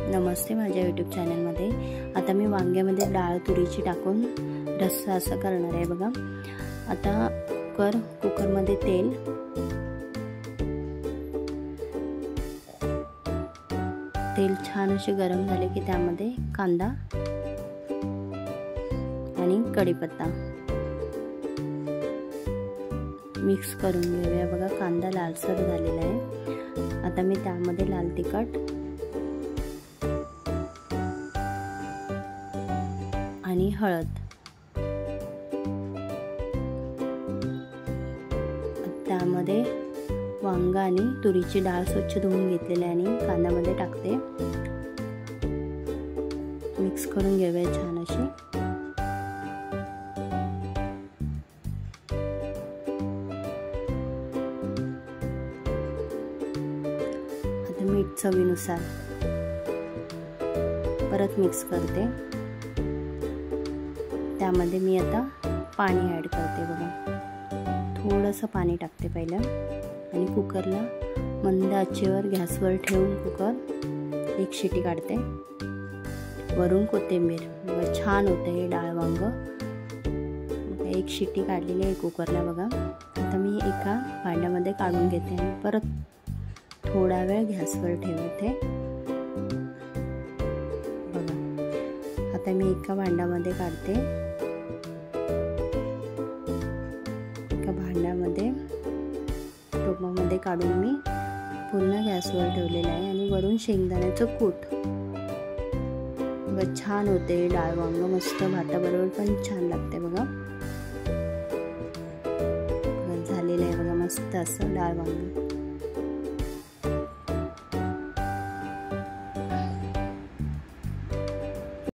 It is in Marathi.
नमस्ते माझ्या यूट्यूब चॅनलमध्ये। आता मी वांग्यामध्ये डाळ तुरीची टाकून रस्सा असा करणार आहे बघा। आता कुकरमध्ये तेल छान असे गरम झाले की त्यामध्ये कांदा आणि कढीपत्ता मिक्स करून घेऊया बघा। कांदा लालसर झालेला आहे। आता मी त्यामध्ये लाल तिखट आणि हळद, त्यामध्ये वांगा आणि तुरीची डाळ स्वच्छ धुवून घेतलेली आणि कांद्यामध्ये टाकते। मिक्स करून घेऊया छान अशी। आता मीठ चवीनुसार परत मिक्स करते। त्यामध्ये मी आता पाणी ॲड करते बघा। थोडंसं पाणी टाकते पहिलं आणि कुकरला मंद आचेवर गॅसवर ठेवून कुकर एक शिटी काढते। वरून कोथिंबीर छान होते हे डाळ वांग। एक शिटी काढलेली आहे कुकरला बघा। आता मी एका भांड्यामध्ये काढून घेते आणि परत थोडा वेळ गॅसवर ठेवते बघा। आता मी एका भांड्यामध्ये काढते। भांड्यामध्ये टोपामध्ये काढून मी पूर्ण गॅसवर ठेवलेला आहे आणि वरून शेंगदाण्याचं कूट छान होते। डाळ वांग मस्त भाताबरोबर पण छान लागते बघा। झालेलं आहे बघा मस्त असं डाळ वांग।